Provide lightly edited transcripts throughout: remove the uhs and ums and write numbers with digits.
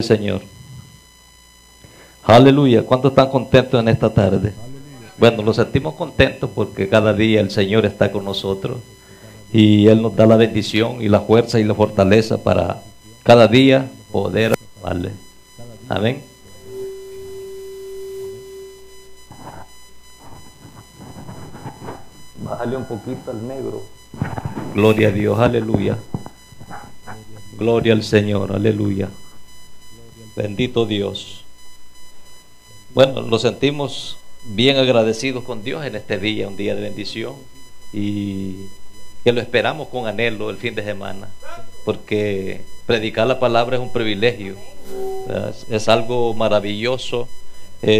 Señor. Aleluya. ¿Cuántos están contentos en esta tarde? Bueno, lo sentimos contentos porque cada día el Señor está con nosotros y Él nos da la bendición y la fuerza y la fortaleza para cada día poder amarle. Amén. Bájale un poquito al negro. Gloria a Dios, aleluya. Gloria al Señor, aleluya. Bendito Dios. Bueno, nos sentimos bien agradecidos con Dios en este día, un día de bendición, y que lo esperamos con anhelo el fin de semana, porque predicar la palabra es un privilegio, es algo maravilloso,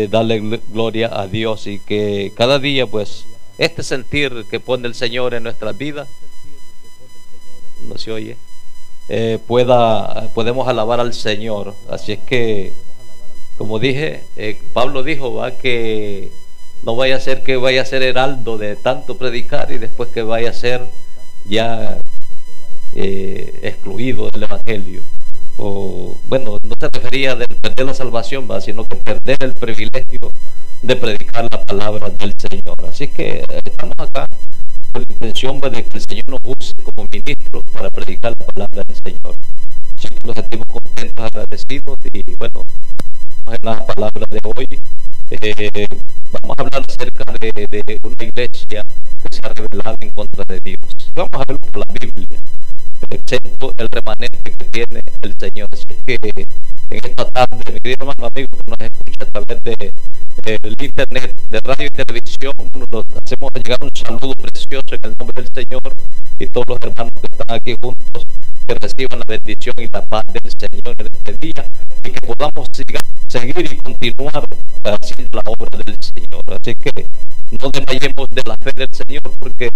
darle gloria a Dios, y que cada día pues este sentir que pone el Señor en nuestras vidas, no se oye, podemos alabar al Señor. Así es que, como dije, Pablo dijo que no vaya a ser que vaya a ser heraldo de tanto predicar y después que vaya a ser ya excluido del evangelio, o bueno, no se refería de perder la salvación, sino que perder el privilegio de predicar la palabra del Señor. Así que estamos acá con la intención de que el Señor nos use como ministros para predicar la palabra del Señor. Así que nos sentimos contentos, agradecidos, y bueno, en la palabra de hoy vamos a hablar acerca de una iglesia que se ha rebelado en contra de Dios. Vamos a verlo por la Biblia, excepto el remanente que tiene el Señor. Así que en esta tarde, mi querido hermano amigo que nos escucha a través del internet, de radio y televisión, nos hacemos llegar un saludo precioso en el nombre del Señor, y todos los hermanos que están aquí juntos, que reciban la bendición y la paz del Señor en este día, y que podamos seguir y continuar haciendo la obra del Señor. Así que no desmayemos de la fe del Señor, porque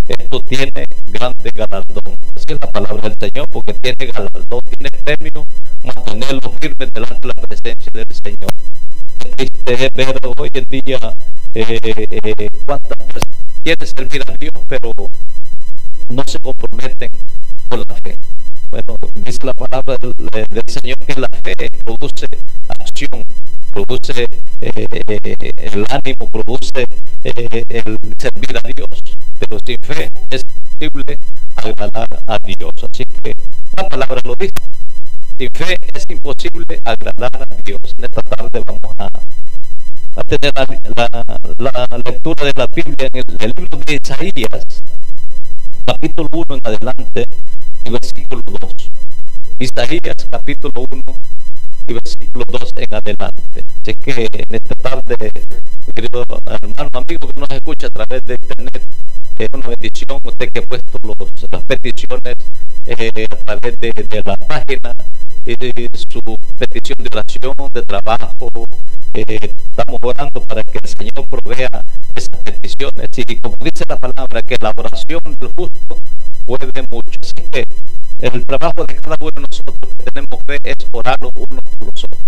esto tiene grande galardón. Así es la palabra del Señor, porque tiene galardón, tiene premio, mantenerlo firme delante de la presencia del Señor. Qué triste es ver hoy en día cuántas personas quieren servir a Dios, pero no se comprometen con la fe. Bueno, dice la palabra del Señor que la fe produce acción, produce el ánimo, produce el servir a Dios, pero sin fe es imposible agradar a Dios. Así que la palabra lo dice, sin fe es imposible agradar a Dios. En esta tarde vamos a tener la lectura de la Biblia en el libro de Isaías, capítulo 1 en adelante y versículo 2. Isaías capítulo 1 y versículo 2 en adelante. Así que en esta tarde, mi querido hermano amigo que nos escucha a través de internet, es una bendición usted que ha puesto las peticiones a través de la página, su petición de oración, de trabajo. Estamos orando para que el Señor provea esas peticiones, y como dice la palabra, que la oración del justo puede mucho. Así que el trabajo de cada uno de nosotros que tenemos fe es orar los unos por los otros.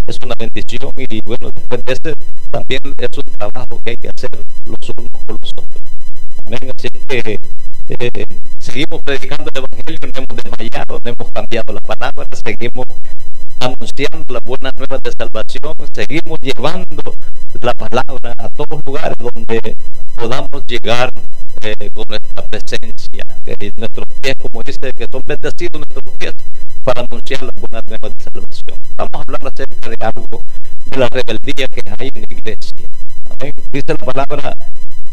Es una bendición, y bueno, después de ese también es un trabajo que hay que hacer los unos por los otros. Amén. Así que seguimos predicando el evangelio, no hemos desmayado, no hemos cambiado la palabra, seguimos anunciando las buenas nuevas de salvación, seguimos llevando la palabra a todos lugares donde podamos llegar con nuestra presencia, nuestros pies, como dice, que son bendecidos nuestros pies para anunciar las buenas nuevas de salvación. Vamos a hablar acerca de algo, de la rebeldía que hay en la iglesia. Amén. Dice la palabra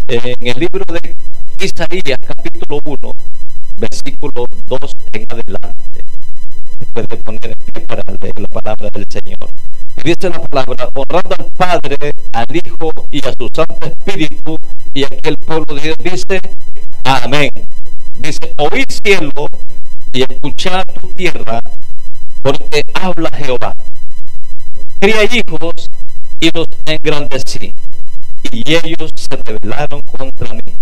en el libro de Isaías capítulo 1 versículo 2 en adelante. Después de poner en pie para leer la palabra del Señor, y dice la palabra: honrando al Padre, al Hijo y a su Santo Espíritu. Y aquí el pueblo de Dios dice amén. Dice: oí cielo y escuchad tu tierra, porque habla Jehová. Cría hijos y los engrandecí, y ellos se rebelaron contra mí.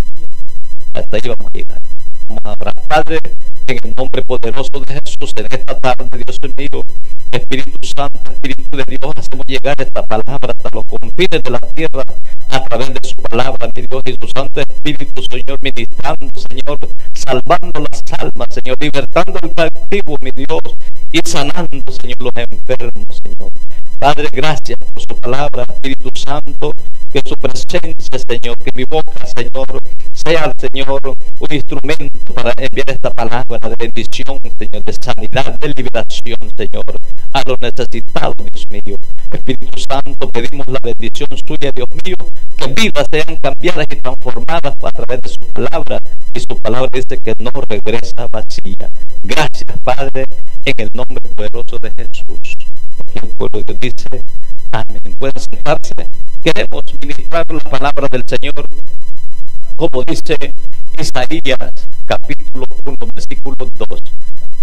Hasta ahí vamos a llegar. Vamos a orar. Padre, en el nombre poderoso de Jesús, en esta tarde, Dios mío, Espíritu Santo, Espíritu de Dios, hacemos llegar esta palabra hasta los confines de la tierra a través de su palabra, mi Dios, y su Santo Espíritu, Señor, ministrando, Señor, salvando las almas, Señor, libertando al cautivo, mi Dios, y sanando, Señor, los enfermos, Señor. Padre, gracias por su palabra, Espíritu Santo, que su presencia, Señor, que mi boca, Señor, sea, Señor, un instrumento para enviar esta palabra de bendición, Señor, de sanidad, de liberación, Señor, a los necesitados, Dios mío. Espíritu Santo, pedimos la bendición suya, Dios mío, que vidas sean cambiadas y transformadas a través de su palabra, y su palabra dice que no regresa vacía. Gracias, Padre, en el nombre poderoso de Jesús. Aquí el pueblo de Dios dice amén. Pueden sentarse. Queremos ministrar la palabra del Señor, como dice Isaías capítulo 1 versículo 2.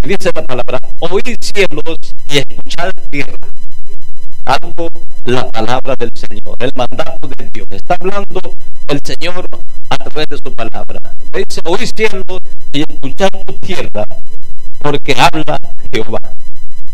Dice la palabra: oíd cielos y escuchad tierra. Algo la palabra del Señor, el mandato de Dios. Está hablando el Señor a través de su palabra. Dice: oíd cielos y escuchad tu tierra, porque habla Jehová.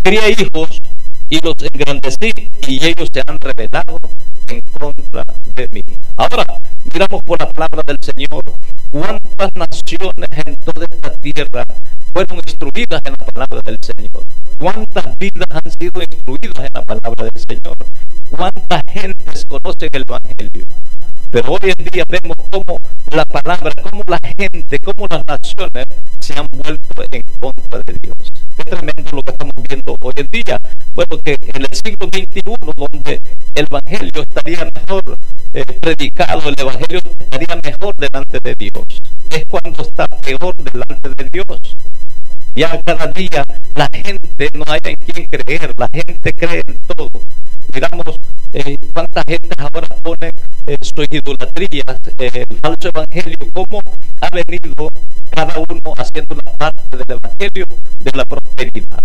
Cría hijos y los engrandecí, y ellos se han rebelado en contra de mí. Ahora miramos por la palabra del Señor cuántas naciones en toda esta tierra fueron instruidas en la palabra del Señor, cuántas vidas han sido instruidas en la palabra del Señor, cuántas gentes conocen el Evangelio. Pero hoy en día vemos cómo la palabra, cómo la gente, cómo las naciones se han vuelto en contra de Dios. Qué tremendo lo que estamos viendo hoy en día. Bueno, que en el siglo XXI, donde el Evangelio estaría mejor predicado, el Evangelio estaría mejor delante de Dios, es cuando está peor delante de Dios. Ya cada día la gente no hay en quien creer, la gente cree en todo. Miramos cuánta gente ahora pone sus idolatrías, el falso evangelio, cómo ha venido cada uno haciendo una parte del evangelio de la prosperidad.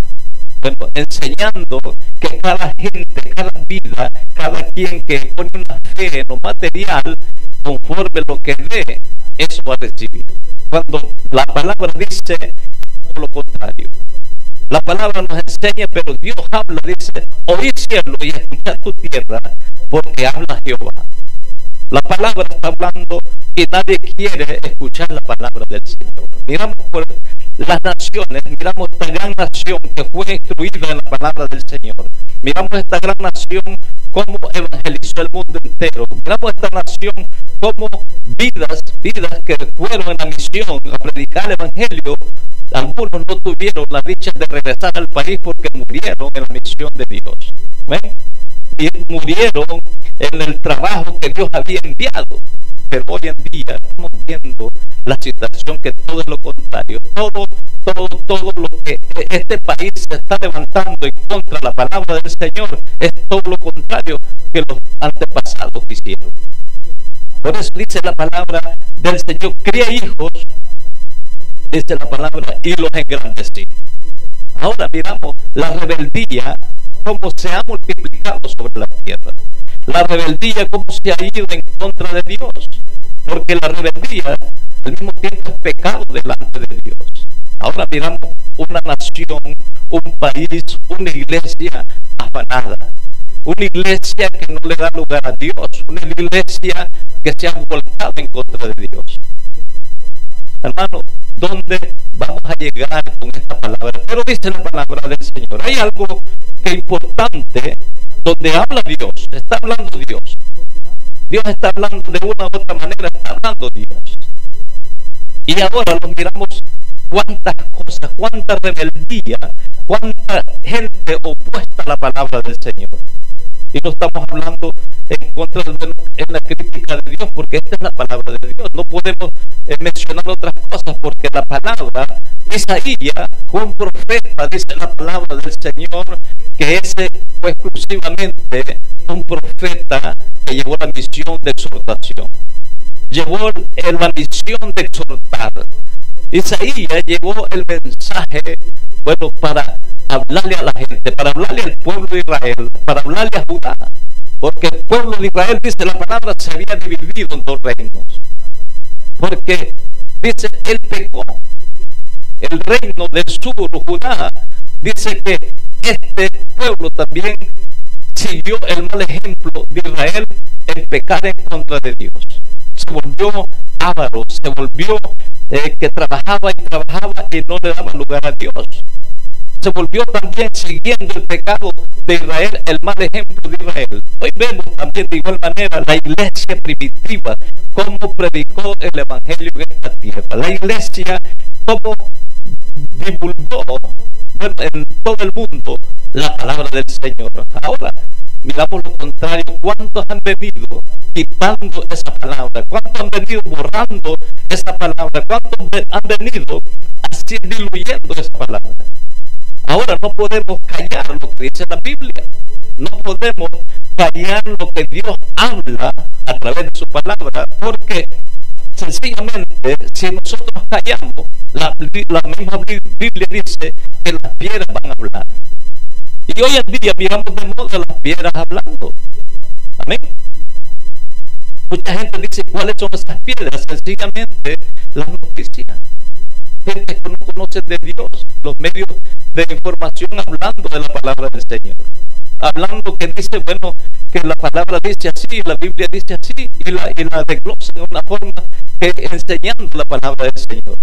Bueno, enseñando que cada gente, cada vida, cada quien que pone una fe en lo material, conforme lo que ve, eso va a recibir. Cuando la palabra dice todo lo contrario. La palabra nos enseña, pero Dios habla, dice: oí cielo y escuchad tu tierra, porque habla Jehová. La palabra está hablando y nadie quiere escuchar la palabra del Señor. Miramos por las naciones, miramos esta gran nación que fue instruida en la palabra del Señor. Miramos esta gran nación cómo evangelizó el mundo entero. Miramos esta nación cómo vidas que fueron en la misión a predicar el evangelio, algunos no tuvieron la dicha de regresar al país porque murieron en la misión de Dios. ¿Ven? Y murieron en el trabajo que Dios había enviado. Pero hoy en día estamos viendo la situación que todo es lo contrario. Todo lo que este país se está levantando en contra de la palabra del Señor es todo lo contrario que los antepasados hicieron. Por eso dice la palabra del Señor: cría hijos, dice la palabra, y los engrandecí. Ahora miramos la rebeldía, cómo se ha multiplicado sobre la tierra. La rebeldía, cómo se ha ido en contra de Dios. Porque la rebeldía al mismo tiempo es pecado delante de Dios. Ahora miramos una nación, un país, una iglesia afanada. Una iglesia que no le da lugar a Dios. Una iglesia que se ha volcado en contra de Dios. Hermano, ¿dónde vamos a llegar con esta palabra? Pero dice la palabra del Señor: hay algo que es importante donde habla Dios, está hablando Dios. Dios está hablando de una u otra manera, está hablando Dios. Y ahora nos miramos cuántas cosas, cuánta rebeldía, cuánta gente opuesta a la palabra del Señor. Y no estamos hablando en contra en la crítica de Dios, porque esta es la palabra de Dios. No podemos mencionar otras cosas, porque la palabra, Isaías, un profeta, dice la palabra del Señor, que ese fue exclusivamente un profeta que llevó la misión de exhortación. Llevó la misión de exhortar. Isaías llevó el mensaje, bueno, para hablarle a la gente, para hablarle al pueblo de Israel, para hablarle a Judá, porque el pueblo de Israel, dice la palabra, se había dividido en dos reinos, porque dice, él pecó. El reino del sur, Judá, dice que este pueblo también siguió el mal ejemplo de Israel en pecar en contra de Dios. Se volvió avaro, se volvió que trabajaba y no le daba lugar a Dios. Se volvió también, siguiendo el pecado de Israel, el mal ejemplo de Israel. Hoy vemos también de igual manera la iglesia primitiva, cómo predicó el evangelio en esta tierra. La iglesia, cómo divulgó, bueno, en todo el mundo la palabra del Señor. Ahora miramos lo contrario. ¿Cuántos han venido quitando esa palabra? ¿Cuántos han venido borrando esa palabra? ¿Cuántos han venido así diluyendo esa palabra? Ahora no podemos callar lo que dice la Biblia. No podemos callar lo que Dios habla a través de su palabra, porque sencillamente, si nosotros callamos, la misma Biblia dice que las piedras van a hablar. Y hoy en día miramos de modo las piedras hablando. Amén. Mucha gente dice, ¿cuáles son esas piedras? Sencillamente las noticias. Gente que no conoce de Dios, los medios de información hablando de la palabra del Señor, hablando que dice, bueno, que la palabra dice así, la Biblia dice así, y la desglosa de una forma que enseñando la palabra del Señor.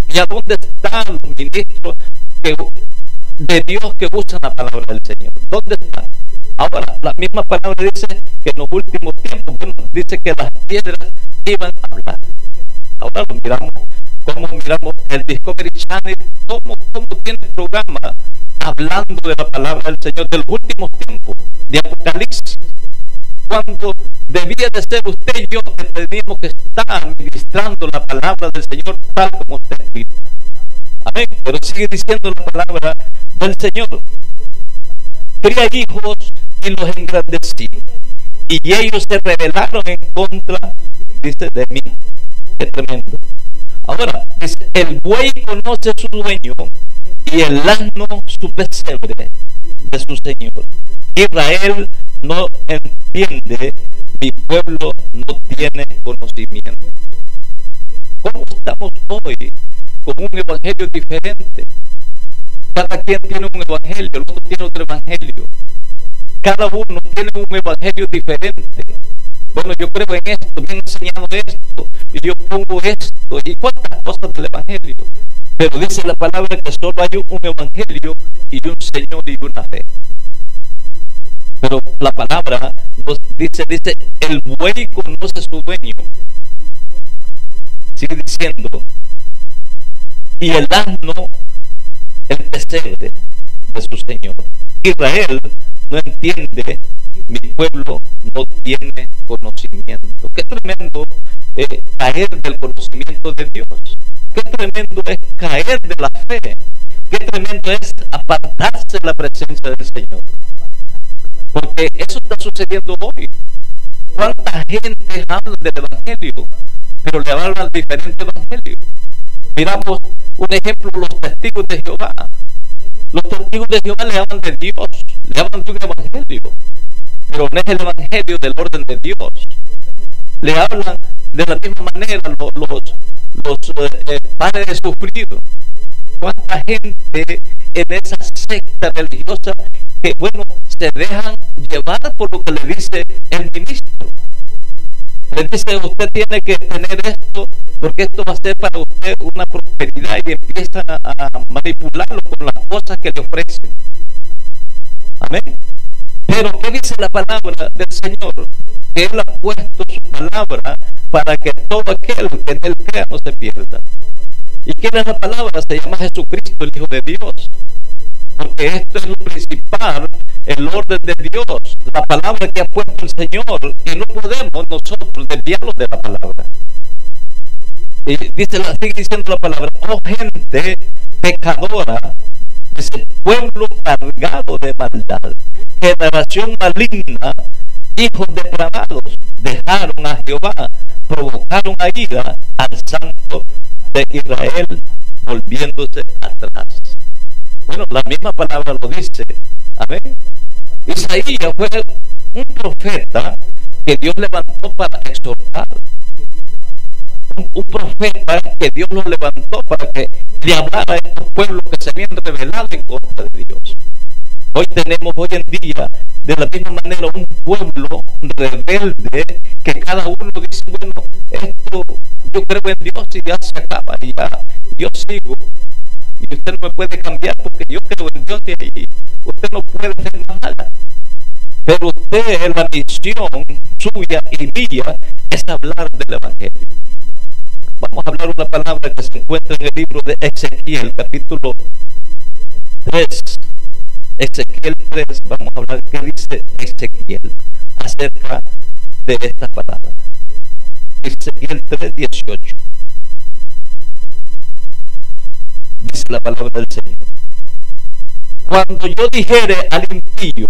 ¿Y a dónde están los ministros de Dios que usan la palabra del Señor? ¿Dónde están? Ahora, la misma palabra dice que en los últimos tiempos, bueno, dice que las piedras iban a hablar. Ahora lo miramos, como miramos el Discovery Channel, cómo tiene el programa hablando de la palabra del Señor, de los últimos tiempos, de Apocalipsis, cuando debía de ser usted y yo que teníamos que estar ministrando la palabra del Señor tal como está escrita. Amén. Pero sigue diciendo la palabra del Señor: cría hijos y los engrandecí, y ellos se rebelaron en contra, dice, de mí. Qué tremendo. Ahora dice, el buey conoce a su dueño y el asno su pesebre de su señor. Israel no entiende, mi pueblo no tiene conocimiento. ¿Cómo estamos hoy con un evangelio diferente? Cada quien tiene un evangelio, el otro tiene otro evangelio. Cada uno tiene un evangelio diferente. Bueno, yo creo en esto, me han enseñado esto, y yo pongo esto, y cuántas cosas del evangelio. Pero dice la palabra que solo hay un evangelio y un Señor y una fe. Pero la palabra nos dice, el buey conoce a su dueño. Sigue diciendo, y el asno el pesebre de su Señor. Israel no entiende, mi pueblo no tiene conocimiento. Qué tremendo caer del conocimiento de Dios. Qué tremendo es caer de la fe. Qué tremendo es apartarse de la presencia del Señor. Porque eso está sucediendo hoy. ¿Cuánta gente habla del evangelio, pero le hablan diferente evangelio? Miramos un ejemplo, los testigos de Jehová. Los testigos de Jehová le hablan de Dios, le hablan de un evangelio, pero no es el evangelio del orden de Dios. Le hablan de la misma manera los padres de sufrir. ¿Cuánta gente en esa secta religiosa que, bueno, se dejan llevar por lo que le dice el ministro? Le dice, usted tiene que tener esto, porque esto va a ser para usted una prosperidad, y empiezan a manipularlo con las cosas que le ofrecen. Amén. Pero ¿qué dice la palabra del Señor? Que Él ha puesto su palabra para que todo aquel que en Él crea no se pierda. ¿Y quién es la palabra? Se llama Jesucristo, el Hijo de Dios. Porque esto es lo principal, el orden de Dios, la palabra que ha puesto el Señor, y no podemos nosotros desviarnos de la palabra. dice, sigue diciendo la palabra, oh gente pecadora, ese pueblo cargado de maldad, generación maligna, hijos depravados, dejaron a Jehová, provocaron a ira al Santo de Israel, volviéndose atrás. Bueno, la misma palabra lo dice. Amén. Isaías fue un profeta que Dios levantó para exhortar. Un profeta que Dios lo levantó para que le hablara a estos pueblos que se habían rebelado en contra de Dios. Hoy en día, de la misma manera, un pueblo rebelde que cada uno dice, bueno, esto yo creo en Dios y ya se acaba y ya yo sigo. Y usted no me puede cambiar porque yo creo en Dios y ahí usted no puede hacer más nada. Pero usted, la misión suya y mía es hablar del Evangelio. Vamos a hablar una palabra que se encuentra en el libro de Ezequiel, capítulo 3. Ezequiel 3, vamos a hablar qué dice Ezequiel acerca de esta palabra. Ezequiel 3:18. Dice la palabra del Señor: cuando yo dijere al impío,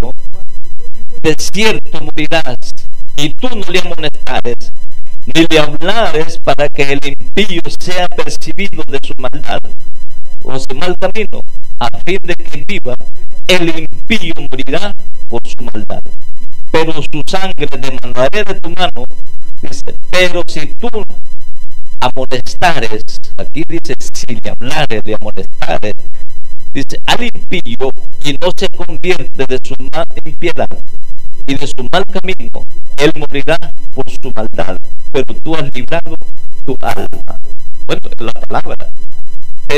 de cierto morirás, y tú no le amonestares, ni le hablares para que el impío sea percibido de su maldad o su mal camino, a fin de que viva, el impío morirá por su maldad, pero su sangre demandaré de tu mano. Dice, pero si tú amonestares, aquí dice si le hablares, le amonestares, dice al impío, y no se convierte de su impiedad y de su mal camino, él morirá por su maldad, pero tú has librado tu alma. Bueno, la palabra.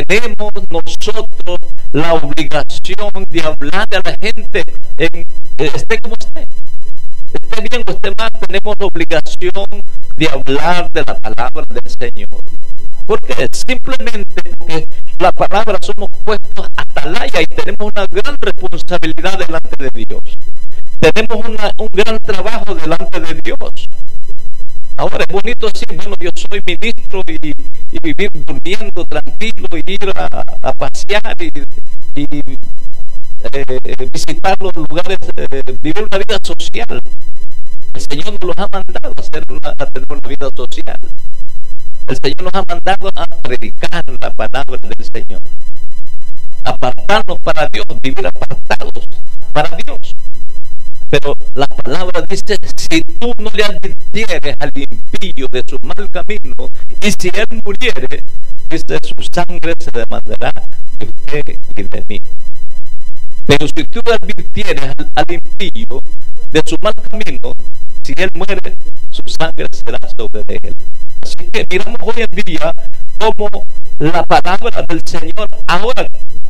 Tenemos nosotros la obligación de hablar a la gente, esté como esté bien o esté mal, tenemos la obligación de hablar de la palabra del Señor. Porque simplemente porque la palabra somos puestos atalaya y tenemos una gran responsabilidad delante de Dios. Tenemos un gran trabajo delante de Dios. Ahora es bonito decir, bueno, yo soy ministro y vivir durmiendo tranquilo y ir a pasear y visitar los lugares, vivir una vida social. El Señor nos los ha mandado a tener una vida social. El Señor nos ha mandado a predicar la palabra del Señor, apartarnos para Dios, vivir apartados para Dios. Pero la palabra dice, si tú no le advirtieres al impío de su mal camino, y si él muriere, dice, su sangre se demandará de usted y de mí. Pero si tú le advirtieres al impío de su mal camino, si él muere, su sangre será sobre él. Así que miramos hoy en día cómo la palabra del Señor ahora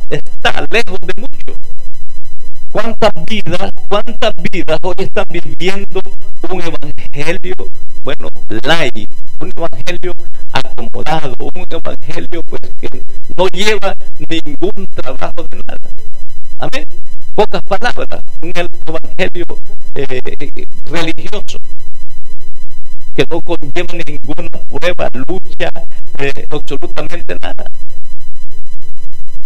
está lejos de mucho. ¿Cuántas vidas hoy están viviendo un evangelio, bueno, light, un evangelio acomodado, un evangelio pues que no lleva ningún trabajo de nada? Amén. Pocas palabras, un evangelio religioso que no conlleva ninguna prueba, lucha, absolutamente nada.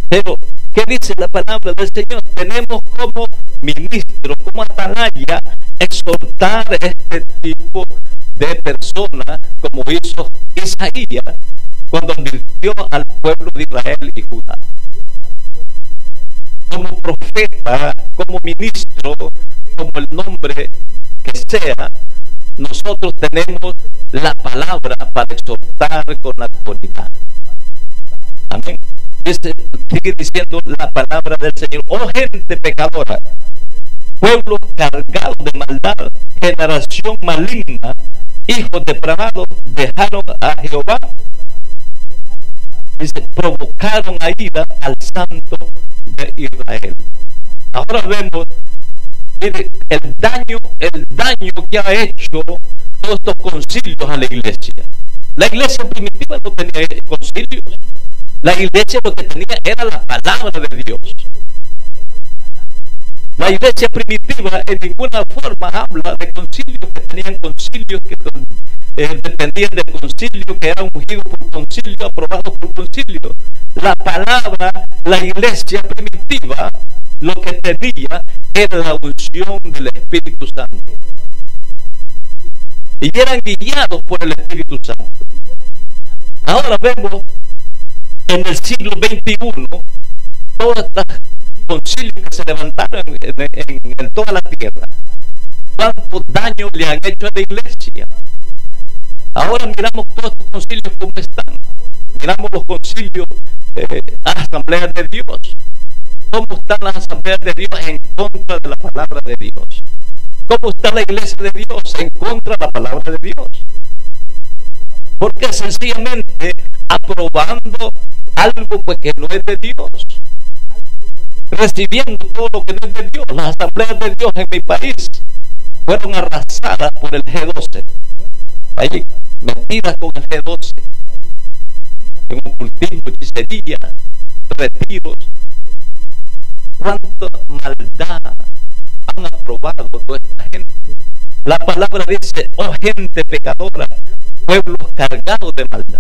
Pero, ¿qué dice la palabra del Señor? Tenemos como ministro, como atalaya, exhortar a este tipo de personas, como hizo Isaías cuando advirtió al pueblo de Israel y Judá. Como profeta, como ministro, como el nombre que sea, nosotros tenemos la palabra para exhortar con la autoridad. Amén. Sigue diciendo la palabra del Señor: oh gente pecadora, pueblo cargado de maldad, generación maligna, hijos depravados, dejaron a Jehová. Dice, provocaron a ira al Santo de Israel. Ahora vemos, mire, el daño que ha hecho todos estos concilios a la iglesia. La iglesia primitiva no tenía concilios. La iglesia lo que tenía era la palabra de Dios. La iglesia primitiva en ninguna forma habla de concilios, que tenían concilios, que dependían del concilio, que era ungido por concilio, aprobado por concilio. La palabra, la iglesia primitiva, lo que tenía era la unción del Espíritu Santo. Y eran guiados por el Espíritu Santo. Ahora vemos en el siglo XXI todos estos concilios que se levantaron en toda la tierra. ¿Cuántos daños le han hecho a la iglesia? Ahora miramos todos estos concilios como están. Miramos los concilios, asambleas de Dios. ¿Cómo están las asambleas de Dios en contra de la palabra de Dios? ¿Cómo está la iglesia de Dios en contra de la palabra de Dios? Porque sencillamente aprobando algo pues que no es de Dios, recibiendo todo lo que no es de Dios. Las asambleas de Dios en mi país fueron arrasadas por el G12. Hay mentiras con el G12, en ocultismo, hechicería, retiros. Cuánta maldad han aprobado toda esta gente. La palabra dice: oh gente pecadora, pueblos cargados de maldad.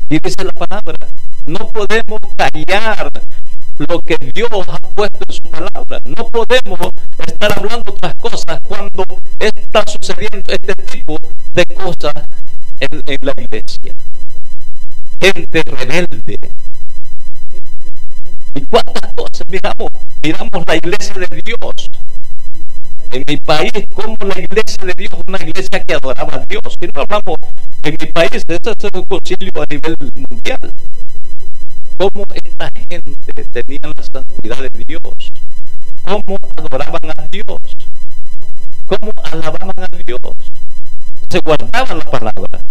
Y dice la palabra: no podemos callar lo que Dios ha puesto en su palabra. No podemos estar hablando otras cosas cuando está sucediendo este tipo de cosas en la iglesia. Gente rebelde. ¿Y cuántas cosas miramos la iglesia de Dios? En mi país, como la iglesia de Dios, una iglesia que adoraba a Dios. Si no hablamos en mi país, ese es un concilio a nivel mundial. Cómo esta gente tenía la santidad de Dios, cómo adoraban a Dios, cómo alababan a Dios, se guardaban la palabra.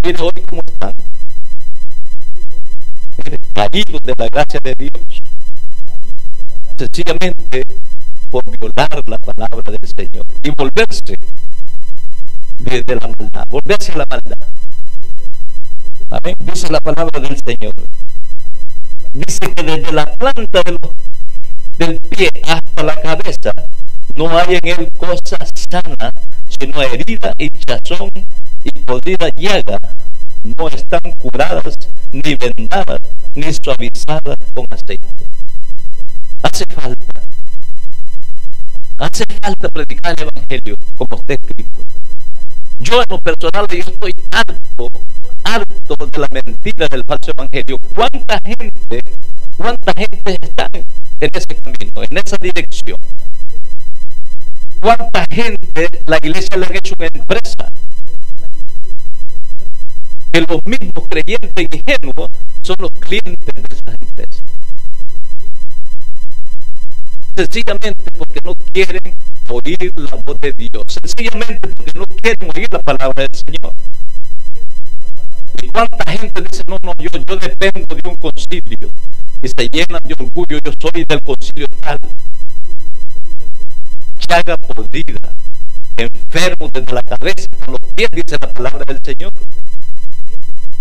Mire hoy cómo están. Mire, caídos de la gracia de Dios, sencillamente por violar la palabra del Señor y volverse de la maldad, volverse a la maldad. Amén. Dice la palabra del Señor. Dice que desde la planta del pie hasta la cabeza no hay en él cosa sana, sino herida, hinchazón y podrida llaga. No están curadas, ni vendadas, ni suavizadas con aceite. Hace falta predicar el evangelio como está escrito. Yo en lo personal, yo estoy harto de la mentira del falso evangelio. ¿Cuánta gente está en ese camino, en esa dirección? ¿Cuánta gente la iglesia le ha hecho una empresa? Que los mismos creyentes ingenuos son los clientes de esa empresa. Sencillamente porque no quieren oír la voz de Dios, sencillamente porque no quieren oír la palabra del Señor. Y cuánta gente dice: no, yo dependo de un concilio, y se llenan de orgullo: yo soy del concilio tal. Llaga podrida, enfermo desde la cabeza hasta los pies, dice la palabra del Señor.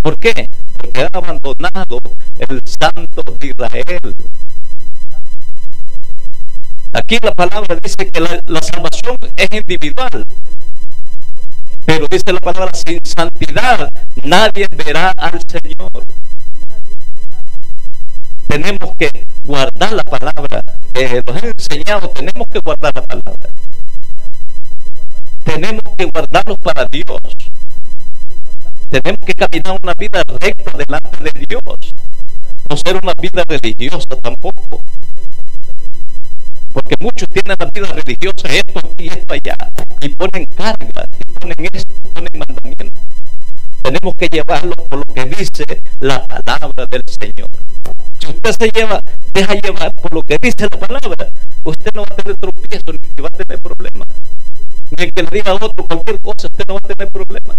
¿Por qué? Porque han abandonado el Santo de Israel. Aquí la palabra dice que la salvación es individual, pero dice la palabra: sin santidad nadie verá al Señor. Tenemos que guardar la palabra. Nos han enseñado, tenemos que guardar la palabra. Tenemos que guardarlos para Dios. Tenemos que caminar una vida recta delante de Dios, no ser una vida religiosa tampoco. Porque muchos tienen la vida religiosa, esto aquí, esto allá, y ponen cargas, y ponen esto, ponen mandamientos. Tenemos que llevarlo por lo que dice la palabra del Señor. Si usted deja llevar por lo que dice la palabra, usted no va a tener tropiezo, ni va a tener problemas. Ni el que le diga a otro cualquier cosa, usted no va a tener problemas.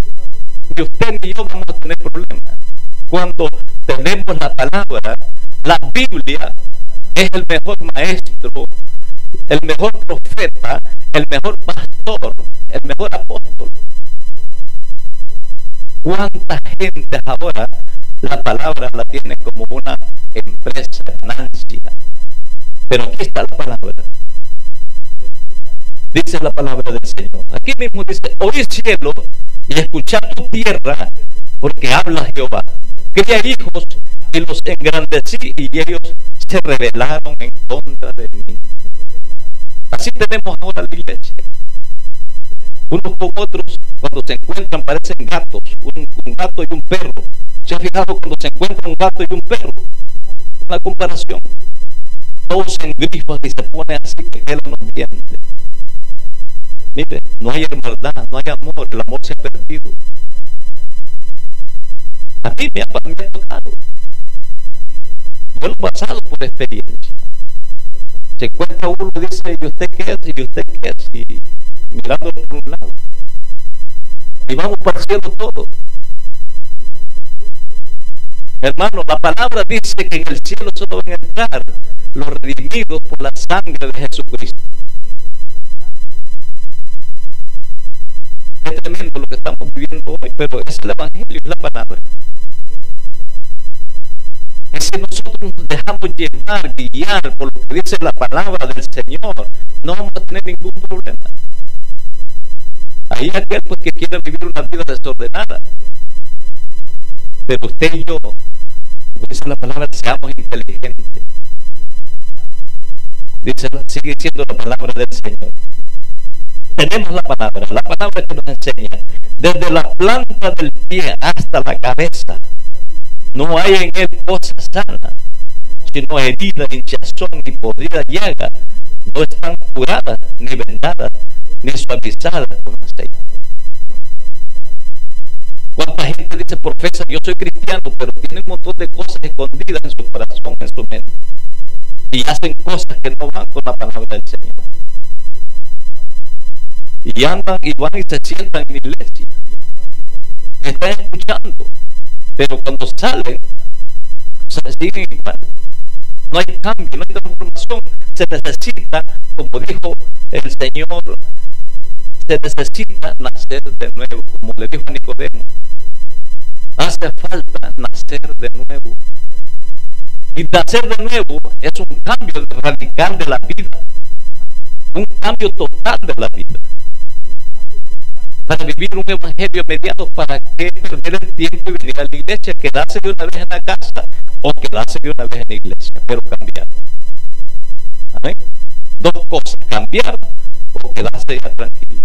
Ni usted ni yo vamos a tener problemas. Cuando tenemos la palabra, la Biblia es el mejor maestro, el mejor profeta, el mejor pastor, el mejor apóstol. ¿Cuánta gente ahora la palabra la tiene como una empresa, ganancia? Pero aquí está la palabra. Dice la palabra del Señor. Aquí mismo dice: oí cielo y escuchad tu tierra, porque habla Jehová. Cría hijos y los engrandecí, y ellos se rebelaron en contra de mí. Así tenemos ahora la iglesia. Unos con otros, cuando se encuentran, parecen gatos, un gato y un perro. ¿Se ha fijado cuando se encuentran un gato y un perro? Una comparación. Todos se engrifan y se ponen así que pelan los dientes. Mire, no hay hermandad, no hay amor, el amor se ha perdido. A mí me ha tocado. Yo lo he pasado por experiencia. Se encuentra uno y dice: ¿y usted qué es? ¿Y usted qué es? Y mirándolo por un lado. Y vamos para el cielo todo. Hermano, la palabra dice que en el cielo solo van a entrar los redimidos por la sangre de Jesucristo. Es tremendo lo que estamos viviendo hoy, pero es el evangelio, es la palabra. Y si nosotros nos dejamos llevar, guiar por lo que dice la palabra del Señor, no vamos a tener ningún problema. Ahí aquel pues que quiere vivir una vida desordenada. Pero usted y yo, como dice la palabra, seamos inteligentes. Dice, sigue diciendo la palabra del Señor. Tenemos la palabra que nos enseña, desde la planta del pie hasta la cabeza, no hay en él cosa sana, sino herida, hinchazón y podrida llaga. No están curadas, ni vendadas, ni suavizadas con aceite. ¿Cuánta gente dice, profesa, yo soy cristiano, pero tiene un montón de cosas escondidas en su corazón, en su mente, y hacen cosas que no van con la palabra del Señor? Y andan y van y se sientan en la iglesia, están escuchando, pero cuando salen se siguen igual. No hay cambio, no hay transformación. Se necesita, como dijo el Señor, se necesita nacer de nuevo, como le dijo a Nicodemo. Hace falta nacer de nuevo. Y nacer de nuevo es un cambio radical de la vida, un cambio total de la vida. Para vivir un evangelio mediado, ¿para qué perder el tiempo y venir a la iglesia? Quedarse de una vez en la casa o quedarse de una vez en la iglesia, pero cambiar. Amén. Dos cosas: cambiar o quedarse ya tranquilo.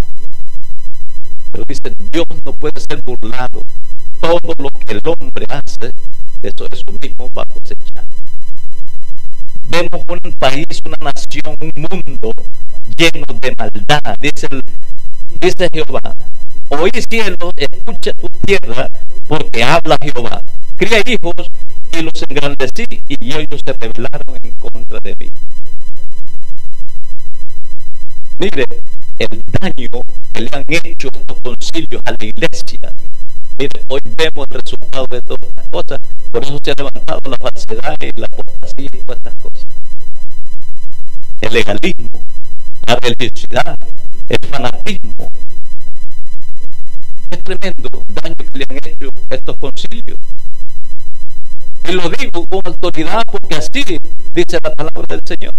Pero dice, Dios no puede ser burlado. Todo lo que el hombre hace, eso mismo va a cosechar. Vemos un país, una nación, un mundo lleno de maldad. Dice Jehová: oí cielo, escucha tu tierra, porque habla Jehová. Cría hijos y los engrandecí, y ellos se rebelaron en contra de mí. Mire el daño que le han hecho estos concilios a la iglesia. Mire, hoy vemos el resultado de todas estas cosas. Por eso se ha levantado la falsedad y la apostasía y todas estas cosas. El legalismo, la religiosidad, el fanatismo. Es tremendo daño que le han hecho estos concilios. Y lo digo con autoridad porque así dice la palabra del Señor.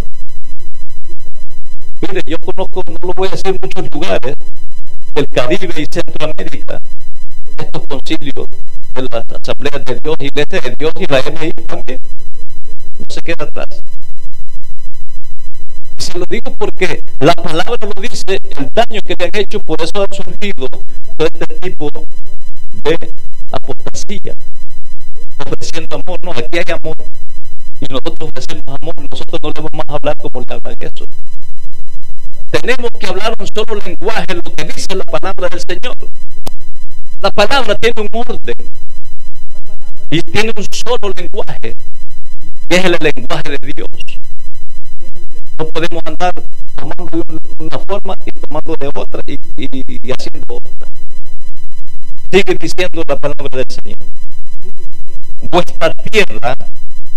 Mire, yo conozco, no lo voy a decir, muchos lugares del Caribe y Centroamérica, estos concilios de las asambleas de Dios, Iglesia de Dios, y la MI también no se queda atrás. Y se lo digo porque la palabra lo dice, el daño que le han hecho. Por eso ha surgido todo este tipo de apostasía, ofreciendo amor. No, aquí hay amor y nosotros ofrecemos amor. Nosotros no le vamos a hablar como le hablan eso. Tenemos que hablar un solo lenguaje, lo que dice la palabra del Señor. La palabra tiene un orden y tiene un solo lenguaje, que es el lenguaje de Dios. No podemos andar tomando de una forma y tomando de otra y haciendo otra. Sigue diciendo la palabra del Señor: vuestra tierra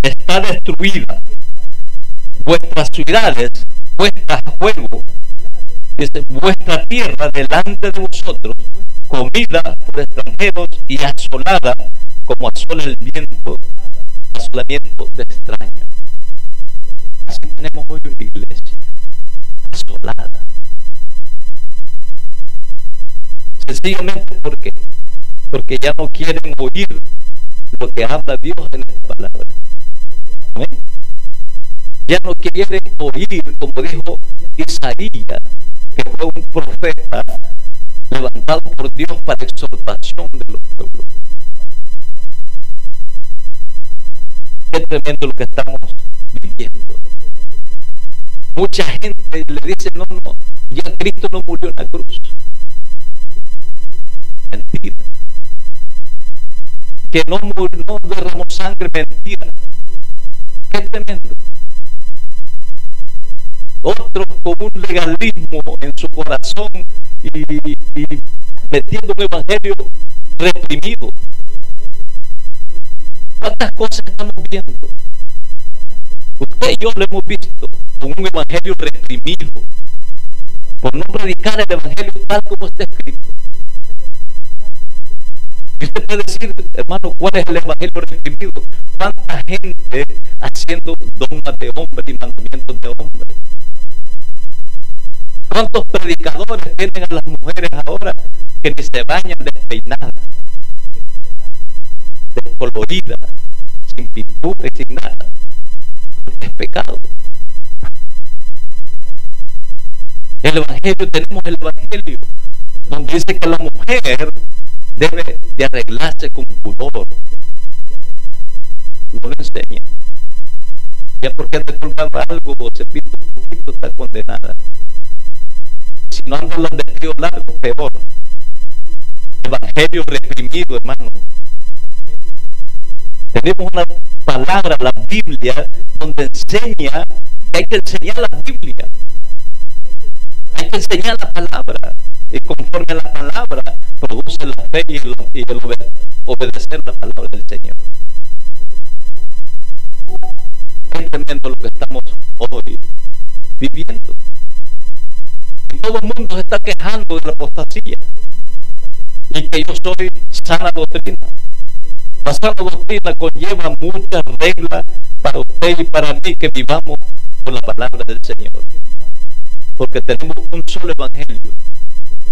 está destruida, vuestras ciudades puestas a fuego, Dice, vuestra tierra delante de vosotros, comida por extranjeros y asolada, como asola el viento, asolamiento de extraños. Así tenemos hoy una iglesia asolada. Sencillamente, ¿por qué? Porque ya no quieren oír lo que habla Dios en esta palabra. ¿Amén? Ya no quieren oír, como dijo Isaías, que fue un profeta levantado por Dios para exhortación de los pueblos. Qué tremendo lo que estamos viviendo. Mucha gente le dice, no, ya Cristo no murió en la cruz. Mentira. Que no derramó sangre, mentira. Qué tremendo. Otros con un legalismo en su corazón y metiendo un evangelio reprimido. ¿Cuántas cosas estamos viendo? Usted y yo lo hemos visto con un evangelio reprimido por no predicar el evangelio tal como está escrito. Y usted puede decir, hermano, ¿cuál es el evangelio reprimido? ¿Cuánta gente haciendo dogmas de hombre y mandamientos de hombre? ¿Cuántos predicadores tienen a las mujeres ahora que ni se bañan despeinadas, descoloridas, sin pintura y sin nada? Porque es pecado. El evangelio, tenemos el evangelio donde dice que la mujer debe de arreglarse con pudor. No lo enseña. Ya porque anda colgando algo o se pinta un poquito, está condenada. Si no andan los vestidos largos, peor. Evangelio reprimido, hermano. Tenemos una palabra, la Biblia, donde enseña que hay que enseñar la Biblia. Hay que enseñar la palabra. Y conforme a la palabra, produce la fe y el obedecer la palabra del Señor. Es tremendo lo que estamos hoy viviendo. Y todo el mundo se está quejando de la apostasía. Y que yo soy sana doctrina. La sana doctrina conlleva muchas reglas para usted y para mí, que vivamos con la palabra del Señor. Porque tenemos un solo evangelio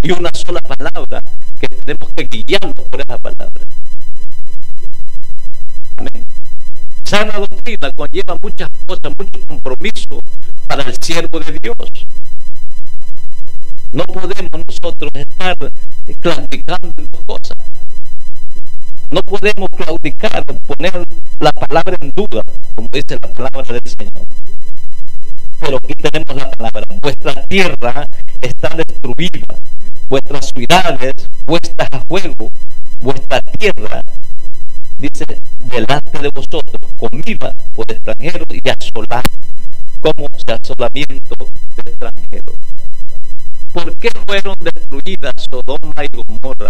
y una sola palabra, que tenemos que guiarnos por esa palabra. Amén. Sana doctrina conlleva muchas cosas, mucho compromiso para el siervo de Dios. No podemos nosotros estar claudicando en dos cosas. No podemos claudicar, poner la palabra en duda, como dice la palabra del Señor. Pero aquí tenemos la palabra: vuestra tierra está destruida, vuestras ciudades puestas a juego, vuestra tierra, dice, delante de vosotros, comida por extranjeros y asolada, como asolamiento de extranjeros. ¿Por qué fueron destruidas Sodoma y Gomorra?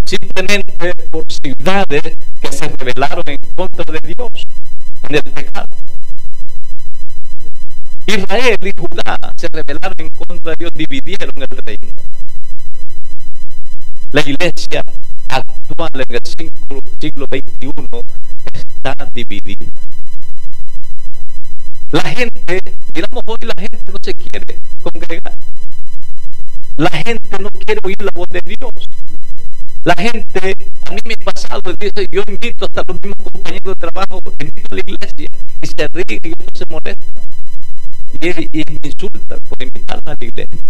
Simplemente por ciudades que se rebelaron en contra de Dios en el pecado. Israel y Judá se rebelaron en contra de Dios, dividieron el reino. La iglesia actual en el siglo XXI está dividida. La gente, miramos hoy, la gente no se quiere congregar. La gente no quiere oír la voz de Dios. La gente, a mí me ha pasado, dice, yo invito hasta los mismos compañeros de trabajo, invito a la iglesia, y se ríen y otros se molestan. Y me insultan por invitarlos a la iglesia.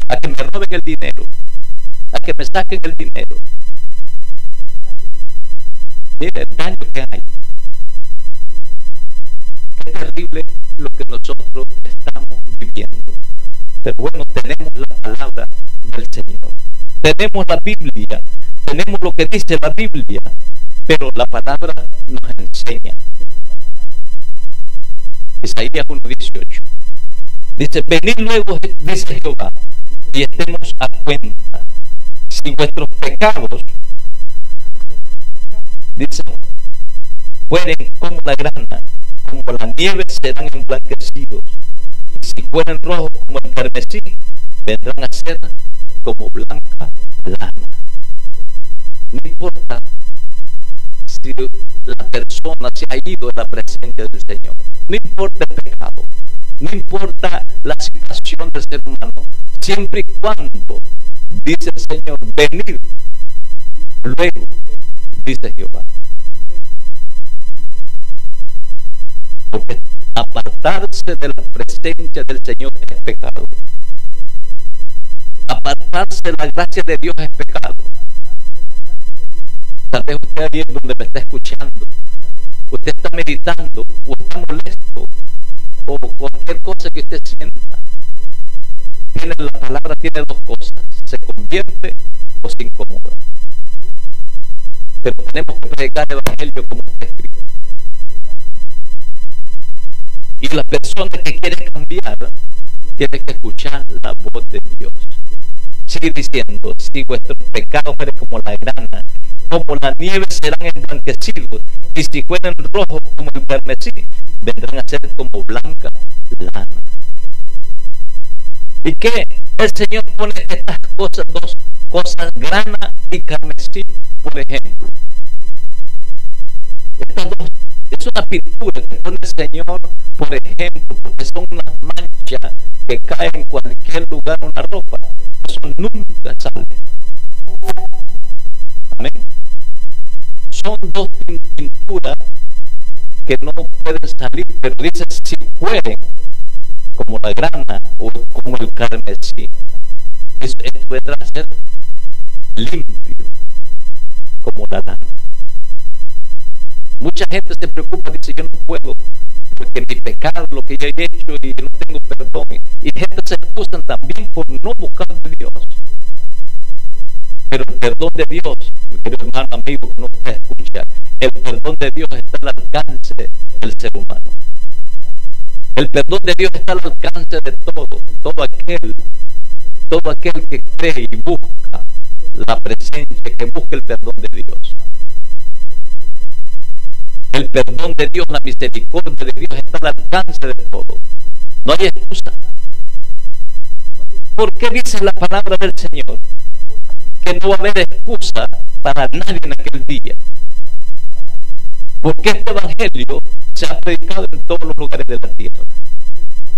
A que me roben el dinero, a que me saquen el dinero. Mira el daño que hay. Qué terrible lo que nosotros estamos viviendo. Pero bueno, tenemos la palabra del Señor. Tenemos la Biblia. Tenemos lo que dice la Biblia. Pero la palabra nos enseña. Isaías 1:18 dice: venid luego, dice Jehová, y estemos a cuenta. Si vuestros pecados, dice, fueren como la grana, como la nieve, serán emblanquecidos. Y si fueren rojos como el carmesí, vendrán a ser como blanca lana. No importa si la persona se ha ido de la presencia del Señor, no importa el pecado, no importa la situación del ser humano, siempre y cuando dice el Señor, venid, luego dice Jehová. Porque apartarse de la presencia del Señor es pecado. Apartarse de la gracia de Dios es pecado. Tal vez usted ahí es donde me está escuchando, usted está meditando o está molesto o cualquier cosa que usted sienta. La palabra tiene dos cosas: se convierte o se incomoda. Pero tenemos que predicar el evangelio como está escrito. Y la persona que quiere cambiar tiene que escuchar la voz de Dios. Sigue diciendo, si vuestros pecados fueren como la grana, como la nieve serán emblanquecidos, y si fueren rojos como el carmesí, vendrán a ser como blanca lana. ¿Y qué? El Señor pone estas cosas, dos cosas, grana y carmesí, por ejemplo. Estas dos, es una pintura que pone el Señor, por ejemplo, porque son unas manchas que caen en cualquier lugar, una ropa. Eso nunca sale. Amén. Son dos pinturas que no pueden salir, pero dice, si fueren como la grana o como el carmesí, esto vendrá a ser limpio como la lana. Mucha gente se preocupa, dice, yo no puedo porque mi pecado, lo que yo he hecho y no tengo perdón, y gente se excusan también por no buscar de Dios. Pero el perdón de Dios, mi querido hermano, amigo que no te escucha, el perdón de Dios está al alcance del ser humano. El perdón de Dios está al alcance de todo aquel que cree y busca la presencia, que busca el perdón de Dios. El perdón de Dios, la misericordia de Dios está al alcance de todo. No hay excusa. ¿Por qué dice la palabra del Señor que no va a haber excusa para nadie en aquel día? Porque este evangelio se ha predicado en todos los lugares de la tierra.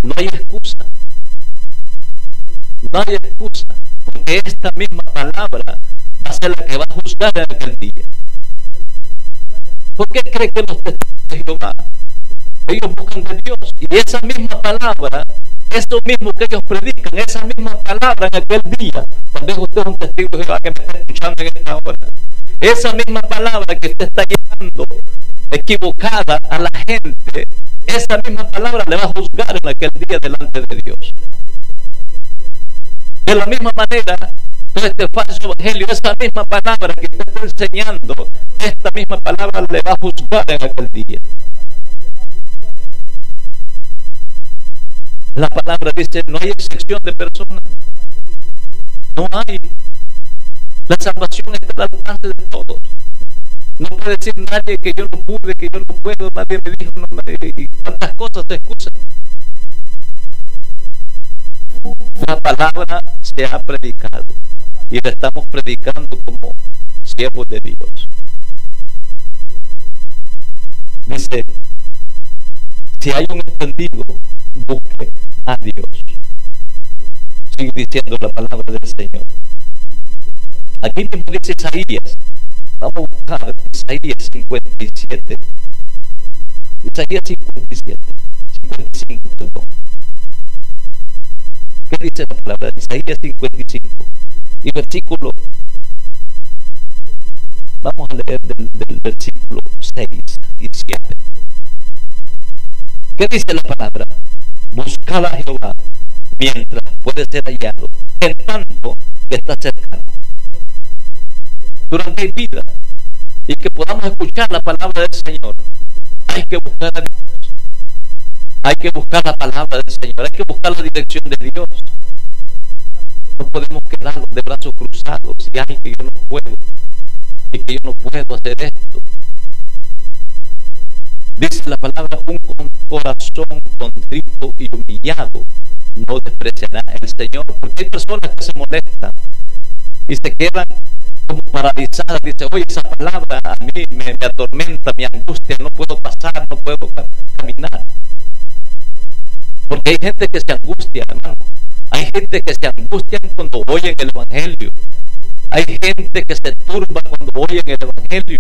No hay excusa. No hay excusa. Porque esta misma palabra va a ser la que va a juzgar en aquel día. ¿Por qué cree que los testigos de Jehová, ellos buscan de Dios? Y esa misma palabra, eso mismo que ellos predican, esa misma palabra en aquel día, tal vez usted es un testigo de Jehová que me está escuchando en esta hora, esa misma palabra que usted está llevando equivocada a la gente, esa misma palabra le va a juzgar en aquel día delante de Dios. De la misma manera, todo este falso evangelio, esa misma palabra que usted está enseñando, esta misma palabra le va a juzgar en aquel día. La palabra dice, no hay excepción de personas. No hay. La salvación está al alcance de todos. No puede decir nadie que yo no pude, que yo no puedo, nadie me dijo, no me, y tantas cosas se excusan. La palabra se ha predicado y la estamos predicando como siervos de Dios. Dice, si hay un entendido, busque a Dios. Sigue diciendo la palabra del Señor. Aquí mismo dice Isaías. Vamos a buscar Isaías 57. Isaías 55, perdón. ¿Qué dice la palabra? Isaías 55 y versículo, vamos a leer del versículo 6 y 7. ¿Qué dice la palabra? Buscad a Jehová mientras puede ser hallado, en tanto que está cercano. Durante la vida y que podamos escuchar la palabra del Señor, hay que buscar a Dios. Hay que buscar la palabra del Señor, hay que buscar la dirección de Dios. No podemos quedarnos de brazos cruzados y ay, que yo no puedo y que yo no puedo hacer esto. Dice la palabra, un corazón contrito y humillado no despreciará el Señor. Porque hay personas que se molestan y se quedan como paralizadas. Dice, oye, esa palabra a mí me atormenta, me angustia, no puedo pasar, no puedo caminar. Porque hay gente que se angustia, hermano. Hay gente que se angustia cuando oyen el Evangelio. Hay gente que se turba cuando oyen el Evangelio.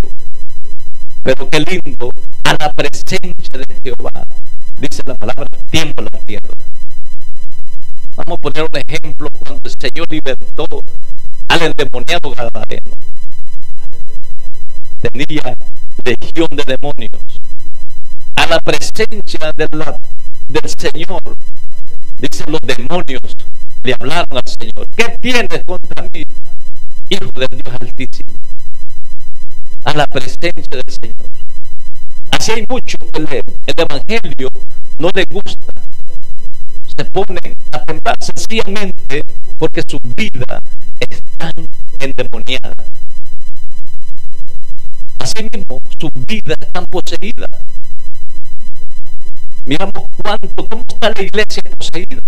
Pero qué lindo, a la presencia de Jehová, dice la palabra, tiembla la tierra. Vamos a poner un ejemplo cuando el Señor libertó al endemoniado gadareno. Tenía legión de demonios. A la presencia del Señor, dicen los demonios, le hablaron al Señor: ¿qué tienes contra mí, Hijo del Dios Altísimo? A la presencia del Señor. Así hay muchos que leen el Evangelio, no les gusta, se ponen a temblar sencillamente porque su vida está endemoniada. Así mismo, su vida está poseída. Miramos cómo está la iglesia poseída.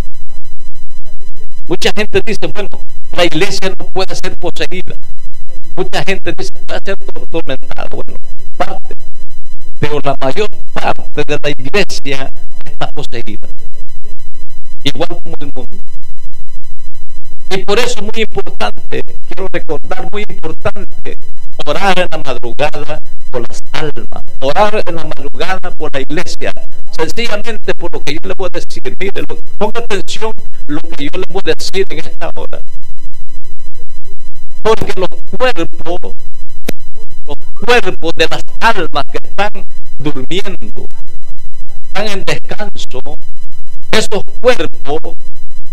Mucha gente dice, bueno, la iglesia no puede ser poseída. Mucha gente dice, puede ser tormentada. Bueno, parte. Pero la mayor parte de la iglesia está poseída. Igual como el mundo. Y por eso es muy importante, quiero recordar, muy importante, orar en la madrugada por las almas, orar en la madrugada por la iglesia, sencillamente por lo que yo le voy a decir. Mire, ponga atención lo que yo le voy a decir en esta hora, porque los cuerpos de las almas que están durmiendo, están en descanso, esos cuerpos,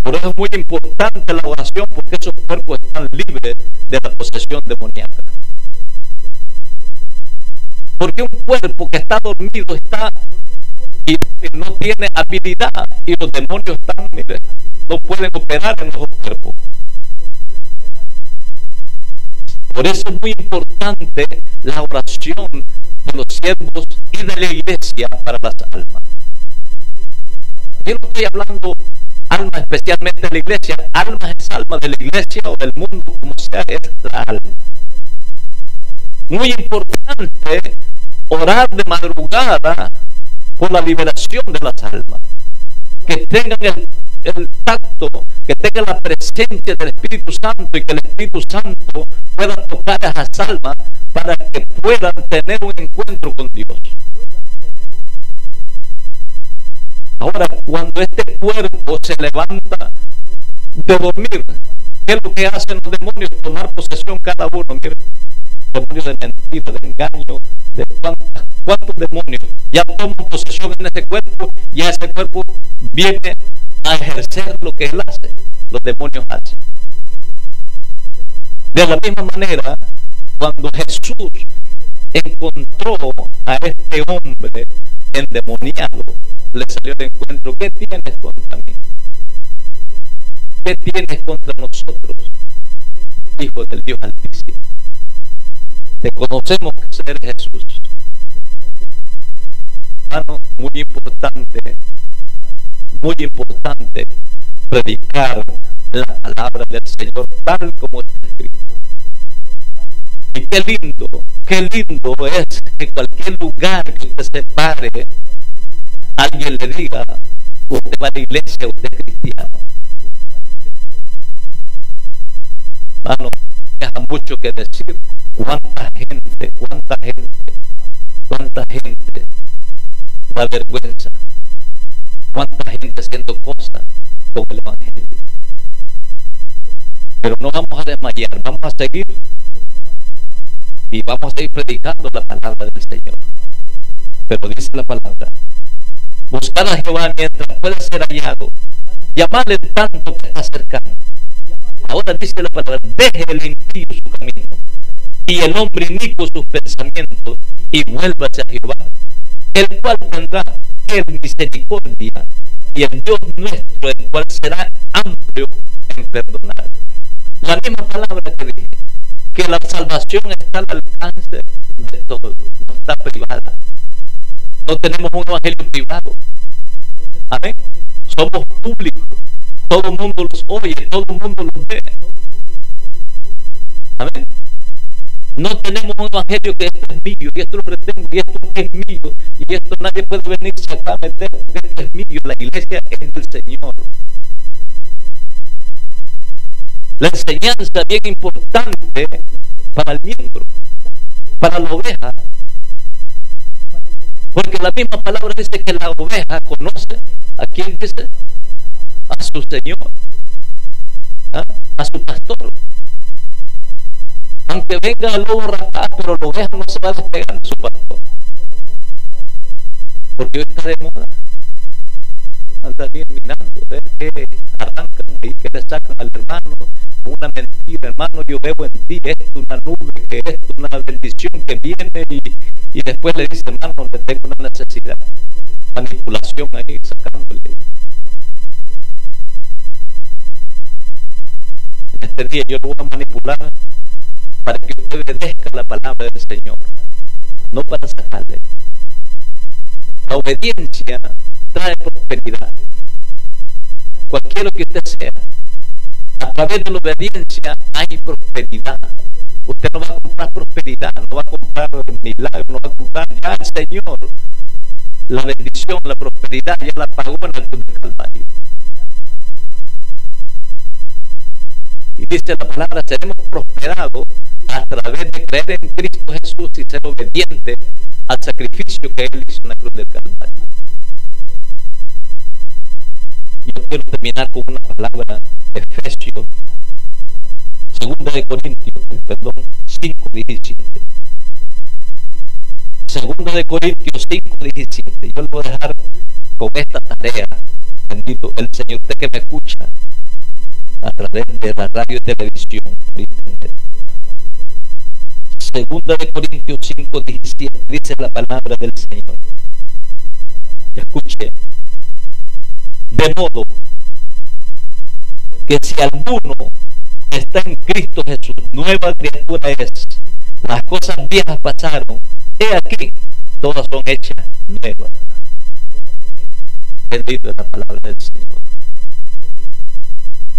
por eso es muy importante la oración, porque esos cuerpos están libres de la posesión demoníaca. Porque un cuerpo que está dormido está y no tiene habilidad, y los demonios están, mire, no pueden operar en los cuerpos. Por eso es muy importante la oración de los siervos y de la iglesia para las almas. Yo no estoy hablando alma especialmente de la iglesia. Alma es alma de la iglesia o del mundo, como sea, es la alma. Muy importante orar de madrugada por la liberación de las almas, que tengan el tacto, que tengan la presencia del Espíritu Santo, y que el Espíritu Santo pueda tocar a esas almas para que puedan tener un encuentro con Dios. Ahora, cuando este cuerpo se levanta de dormir, ¿qué es lo que hacen los demonios? Tomar posesión cada uno. Mire, demonios de mentira, de engaño, de cuántos demonios ya toman posesión en ese cuerpo, y a ese cuerpo viene a ejercer lo que él hace, los demonios hacen. De la misma manera, cuando Jesús encontró a este hombre endemoniado, le salió de encuentro: ¿qué tienes contra mí? ¿Qué tienes contra nosotros, Hijo del Dios Altísimo? Te conocemos que eres Jesús. Hermano, muy importante predicar la palabra del Señor tal como está escrito. Y qué lindo es que cualquier lugar que usted se pare, alguien le diga: usted va a la iglesia, usted es cristiano. Hermano, deja mucho que decir. Cuánta gente da vergüenza, cuánta gente haciendo cosas con el Evangelio. Pero no vamos a desmayar, vamos a seguir y vamos a ir predicando la palabra del Señor. Pero dice la palabra: buscad a Jehová mientras pueda ser hallado, llamadle tanto que está cercano. Ahora dice la palabra: deje el impío su camino y el hombre inicuo sus pensamientos, y vuélvase a Jehová, el cual tendrá el misericordia, y el Dios nuestro, el cual será amplio en perdonar. La misma palabra que dije, que la salvación está al alcance de todos, no está privada. No tenemos un evangelio privado. Amén. Somos públicos. todo el mundo los oye, todo el mundo los ve. Amén. No tenemos un evangelio que esto es mío y esto lo retengo y esto es mío y esto nadie puede venirse acá a meter porque esto es mío. La iglesia es del Señor. La enseñanza bien importante para el miembro, para la oveja, porque la misma palabra dice que la oveja conoce a quién dice, a su Señor, a su pastor. Aunque venga el lobo rapaz, pero la oveja no se va a despegar de su pastor, porque hoy está de moda. Anda bien mirando, ver que arrancan ahí, que le sacan al hermano una mentira. Hermano, yo veo en ti esto, una nube, que esto, una bendición que viene, y después le dice, hermano, le tengo una necesidad. Manipulación ahí, sacándole. En este día yo lo voy a manipular para que usted obedezca la palabra del Señor, no para sacarle. La obediencia trae prosperidad. Cualquiera que usted sea, a través de la obediencia hay prosperidad. Usted no va a comprar prosperidad, no va a comprar milagro, no va a comprar. Ya el Señor, la bendición, la prosperidad ya la pagó en el cruz del Calvario. Y dice la palabra, seremos prosperados a través de creer en Cristo Jesús y ser obediente al sacrificio que Él hizo en la cruz del Calvario. Yo quiero terminar con una palabra, Efesios, 2 de Corintios, 5:17. 2 de Corintios 5:17. Yo le voy a dejar con esta tarea. Bendito el Señor, usted que me escucha a través de la radio y televisión por internet. 2 de Corintios 5:17 dice la palabra del Señor. Y escuche. De modo que si alguno está en Cristo Jesús, nueva criatura es. Las cosas viejas pasaron, he aquí, todas son hechas nuevas. Bendito es la palabra del Señor.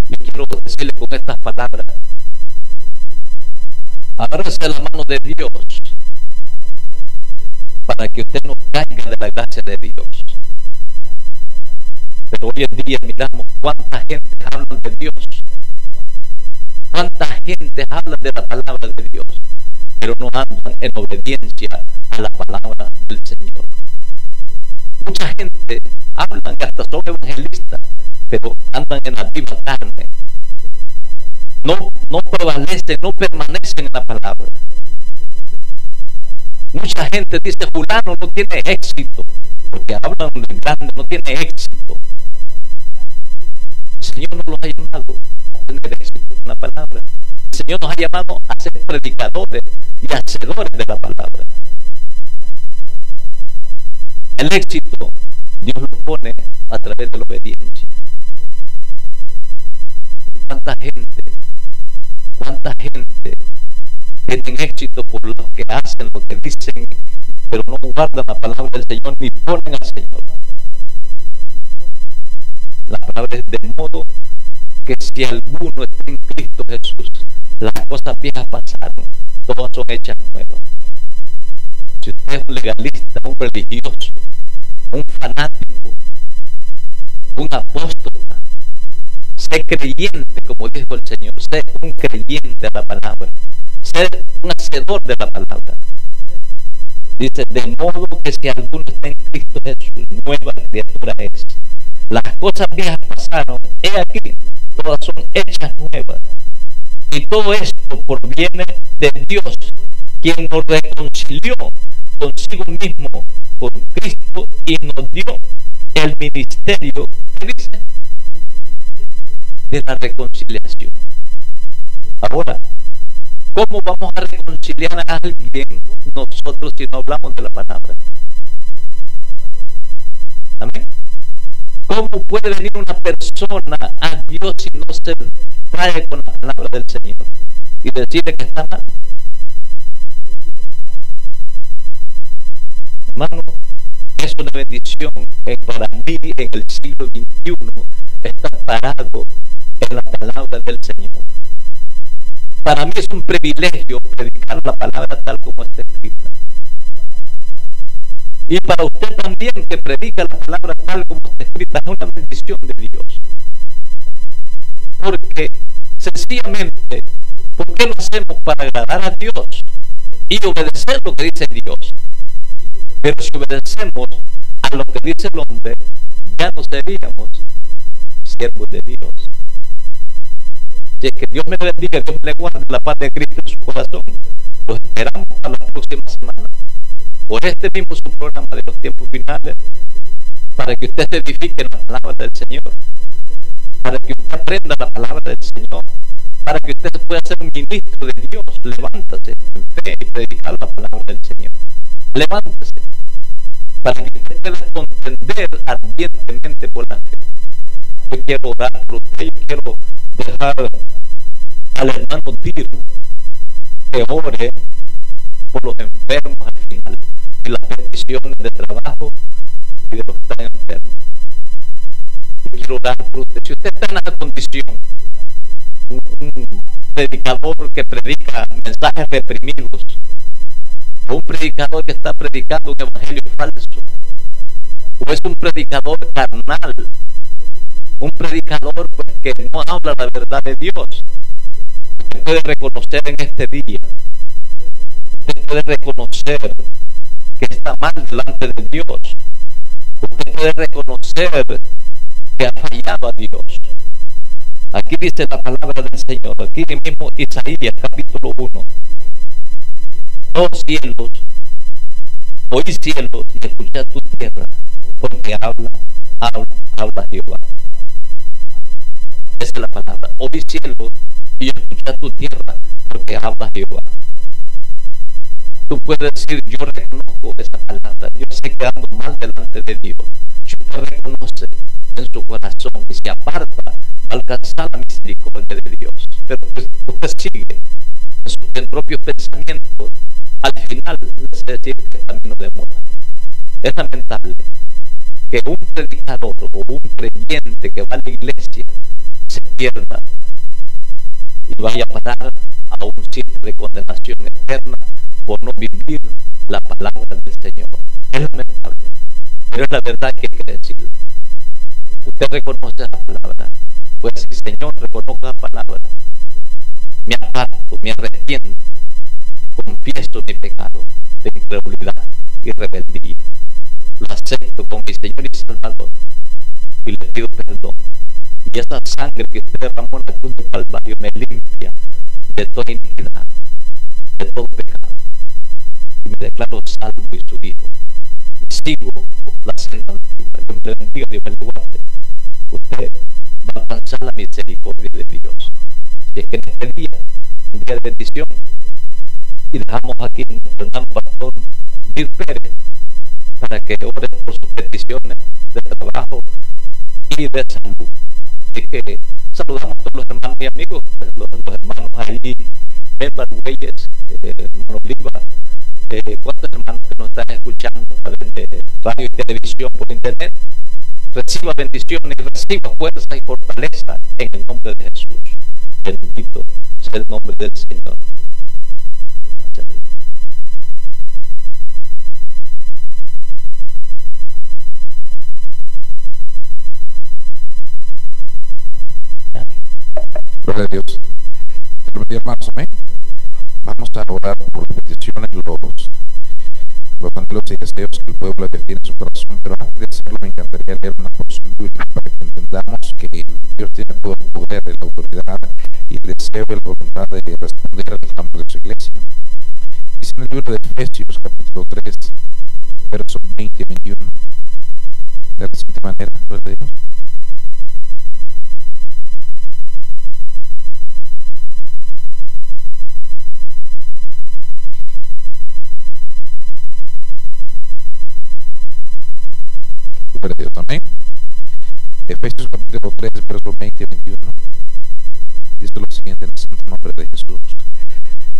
Yo quiero decirle con estas palabras, agárrese la mano de Dios para que usted no caiga de la gracia de Dios. Pero hoy en día miramos cuánta gente habla de Dios, cuánta gente habla de la palabra de Dios, pero no andan en obediencia a la palabra del Señor. Mucha gente habla que hasta son evangelistas, pero andan en la viva carne. No prevalecen, no permanecen en la palabra. Mucha gente dice, fulano no tiene éxito, porque hablan de grande, no tiene éxito. El Señor no los ha llamado a tener éxito con la palabra. El Señor nos ha llamado a ser predicadores y hacedores de la palabra. El éxito Dios lo pone a través de la obediencia. ¿Cuánta gente tienen éxito por lo que hacen, lo que dicen, pero no guardan la palabra del Señor ni ponen al Señor? La palabra es de modo que si alguno está en Cristo Jesús, las cosas viejas pasaron, todas son hechas nuevas. Si usted es un legalista, un religioso, un fanático, un apóstata, sé creyente, como dijo el Señor, sé un creyente a la palabra, sé un hacedor de la palabra. Dice, de modo que si alguno está en Cristo Jesús, nueva criatura es. Las cosas viejas pasaron, he aquí, todas son hechas nuevas. Y todo esto proviene de Dios, quien nos reconcilió consigo mismo con Cristo y nos dio el ministerio, ¿qué dice? De la reconciliación. Ahora, ¿cómo vamos a reconciliar a alguien nosotros si no hablamos de la palabra? Amén. ¿Cómo puede venir una persona a Dios si no se trae con la palabra del Señor y decirle que está mal? Hermano, es una bendición bendición para mí en el siglo XXI está parado en la palabra del Señor. Para mí es un privilegio predicar la palabra tal como está escrita. Y para usted también, que predica la palabra tal como está escrita, es una bendición de Dios. Porque sencillamente, ¿por qué lo hacemos? Para agradar a Dios y obedecer lo que dice Dios. Pero si obedecemos a lo que dice el hombre, ya no seríamos siervos de Dios. Si es que Dios me bendiga, Dios me le guarde la paz de Cristo en su corazón. Los esperamos para la próxima semana, por este mismo su programa de los tiempos finales, para que usted se edifique en la palabra del Señor, para que usted aprenda la palabra del Señor, para que usted pueda ser un ministro de Dios. Levántase en fe y predicar la palabra del Señor. Levántase para que usted pueda contender ardientemente por la fe. Yo quiero orar por usted. Yo quiero dejar al hermano Dir que ore por los enfermos al final, y las peticiones de trabajo y de los que están enfermos. Yo quiero orar por usted. Si usted está en esa condición, un predicador que predica mensajes reprimidos, o un predicador que está predicando un evangelio falso, o es un predicador carnal, un predicador pues que no habla la verdad de Dios, usted puede reconocer en este día, usted puede reconocer que está mal delante de Dios, usted puede reconocer que ha fallado a Dios. Aquí dice la palabra del Señor, aquí mismo Isaías capítulo 1. Oh cielos, oí cielos y escucha tu tierra, porque habla Jehová. Esa es la palabra. Oí cielos y escucha tu tierra, porque habla Jehová. Tú puedes decir, yo reconozco esa palabra, yo sé que ando mal delante de Dios. Si usted reconoce en su corazón y se aparta, va a alcanzar la misericordia de Dios. Pero usted sigue en sus propios pensamientos, al final es decir que es camino de muerte. Es lamentable que un predicador o un creyente que va a la iglesia se pierda y vaya a parar a un sitio de condenación eterna por no vivir la palabra del Señor. Es lamentable, pero es la verdad que hay que decir. Usted reconoce la palabra, pues si Señor, reconozca la palabra, me aparto, me arrepiento, confieso mi pecado de incredulidad y rebeldía, lo acepto como mi Señor y Salvador y le pido perdón, y esa sangre que usted derramó en la cruz del Calvario me limpia de toda iniquidad, de todo pecado, y me declaro salvo y su hijo, y sigo la senda antigua. Dios me le bendiga, Dios me le guarde. Usted va a alcanzar la misericordia de Dios. Si es que en este día, un día de bendición, y dejamos aquí a nuestro hermano pastor Dir Pérez para que ore por sus peticiones de trabajo y de salud. Así que saludamos a todos los hermanos y amigos, los hermanos ahí, Edward Güeyes, hermano Oliva, cuántos hermanos que nos están escuchando a través de radio y televisión por internet. Reciba bendiciones, reciba fuerza y fortaleza en el nombre de Jesús. Bendito sea el nombre del Señor. Gloria a Dios. Hermanos, amén. Vamos a orar por las peticiones, los anhelos y deseos que el pueblo de Dios tiene en su corazón, pero antes de hacerlo me encantaría leer una porción bíblica para que entendamos que Dios tiene todo el poder, la autoridad y el deseo y la voluntad de responder al clamor de su iglesia. Dice en el libro de Efesios capítulo 3 versos 20 y 21 de la siguiente manera: gloria a Dios. Gloria a Dios, amén. Efesios capítulo 3 versos 20 y 21 dice lo siguiente en el santo nombre de Jesús: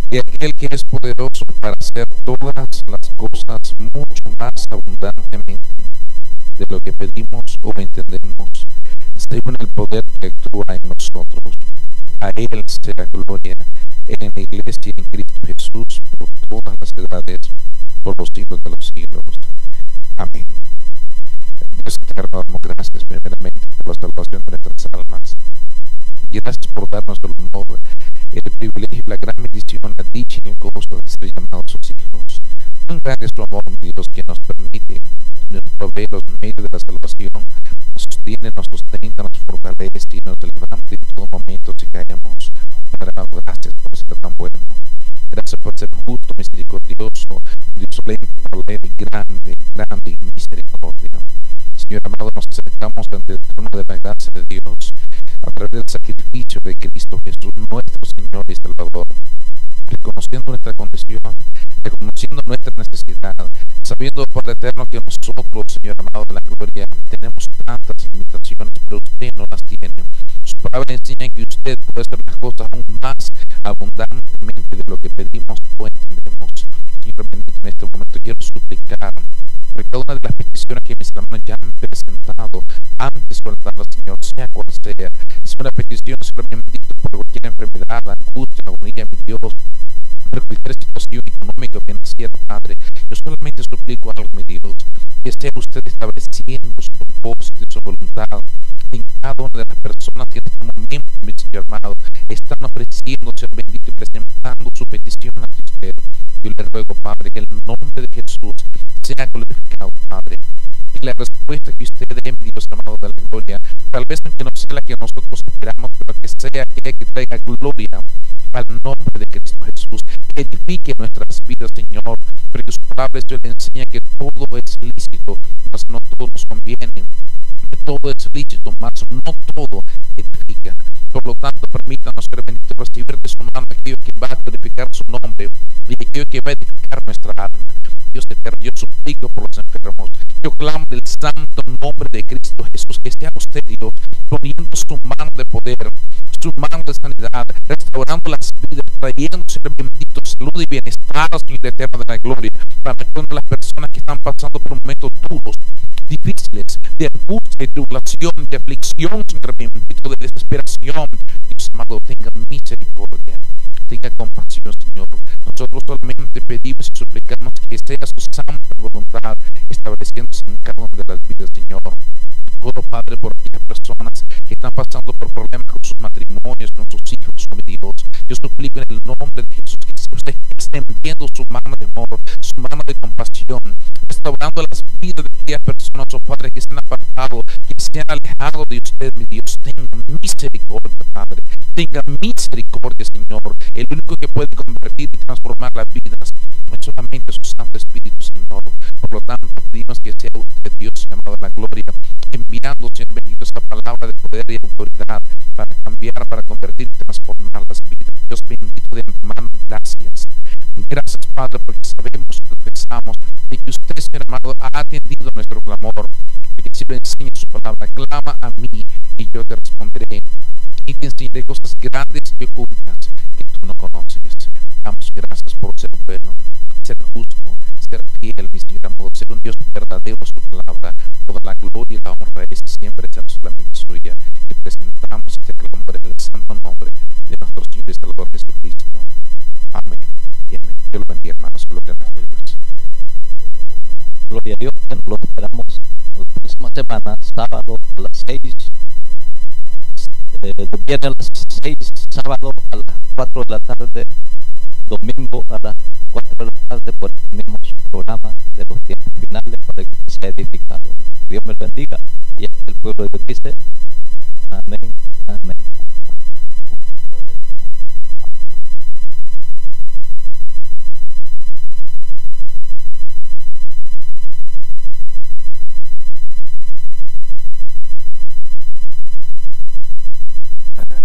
y aquel que es poderoso para hacer todas las cosas mucho más abundantemente de lo que pedimos o entendemos, según el poder que actúa en nosotros. A Él sea gloria en la Iglesia y en Cristo Jesús por todas las edades, por los siglos de los siglos. Amén. Dios eterno, damos gracias primeramente por la salvación de nuestras almas. Gracias por darnos el honor, el privilegio y la gran bendición, la dicha y el gozo de ser llamados sus hijos. Tan grande es tu amor, mi Dios, que nos permite, nos provee los medios de la salvación, nos sostiene, nos sustenta, nos fortalece y nos levanta en todo momento si caemos. Padre, gracias por ser tan bueno. Gracias por ser justo, misericordioso, Dios solente, parlero y grande, grande y misericordia. Señor amado, nos acercamos ante el trono de la gracia de Dios a través del sacrificio de Cristo Jesús, nuestro Señor y Salvador, reconociendo nuestra condición, reconociendo nuestra necesidad, sabiendo, Padre eterno, que nosotros, Señor amado de la gloria, tenemos tantas limitaciones, pero usted no las tiene. Su palabra enseña que usted puede hacer las cosas aún más abundantemente de lo que pedimos o entendemos. Señor bendito, en este momento quiero suplicar por cada una de las peticiones que mis hermanos ya han presentado antes de soltarla, Señor, sea cual sea. Es una petición, Señor bendito, por cualquier enfermedad, angustia, agonía, mi Dios, por cualquier situación económica o financiera, Padre. Yo solamente suplico algo, mi Dios, que sea usted estableciendo su propósito y su voluntad en cada una de las personas que en este momento, mi Señor amado, están ofreciendo, Señor bendito, y presentando su petición ante usted. Yo le ruego, Padre, que el nombre de Jesús sea glorificado, Padre, y la respuesta que usted dé, mi Dios amado de la gloria, tal vez aunque no sea la que nosotros esperamos, pero que sea aquella que traiga gloria al nombre de Cristo Jesús, que edifique nuestras vidas, Señor, porque su palabra le enseña que todo es lícito, mas no todo nos conviene, que todo es lícito, mas no todo edifica. Por lo tanto, permítanos, Señor bendito, recibir de su mano aquello que va a glorificar su nombre y aquello que va a edificar nuestra alma. Dios eterno, yo suplico por los enfermos, yo clamo del santo nombre de Cristo Jesús, que sea usted, Dios, poniendo su mano de poder, su mano de sanidad, restaurando las vidas, trayendo, Señor bendito, salud y bienestar, Señor eterno de la gloria, para cada una de las personas que están pasando por momentos duros, difíciles, de angustia y tribulación, de aflicción, Señor bendito, de desesperación. Dios amado, tenga misericordia, tenga compasión, Señor. Nosotros solamente pedimos y suplicamos que sea su santa voluntad estableciéndose en cada una de las vidas, Señor. Oro, Padre, por aquellas personas que están pasando por problemas con sus matrimonios, con sus hijos, oh mi Dios. Yo suplico en el nombre de Jesús que usted esté extendiendo su mano de amor, su mano de compasión, restaurando las vidas de aquellas personas, oh Padre, que se han apartado, que se han alejado de usted, mi Dios. Tenga misericordia, Padre. Tenga misericordia, Señor. El único que puede convertir y transformar las vidas es solamente su Santo Espíritu, Señor. Por lo tanto, pedimos que sea usted, Dios, llamado a la gloria, enviando, Señor bendito, esa palabra de poder y autoridad para cambiar, para convertir y transformar las vidas. Dios bendito, de antemano, gracias. Gracias, Padre, porque sabemos y confesamos de que usted, Señor amado, ha atendido nuestro clamor, porque si lo enseña su palabra, clama a mí y yo te responderé y te enseñaré cosas grandes y ocultas que tú no conoces. Damos gracias por ser bueno, ser justo, ser fiel, mi Señor amado, ser un Dios verdadero a su palabra. Toda la gloria y la honra es siempre solamente suya. Y presentamos este clamor en el santo nombre de nuestro Señor y Salvador Jesucristo. Amén y amén. Dios lo bendiga, hermanos. Gloria a Dios. Gloria a Dios. Bueno, los esperamos la próxima semana, sábado a las 6. Viene a las 6, sábado a las 4 de la tarde, domingo a las 4 de la tarde, por el mismo programa de los tiempos finales, para que sea edificado. Dios me bendiga, y el pueblo de Dios dice amén, amén.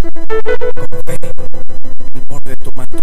Con fe, el borde de tu manto.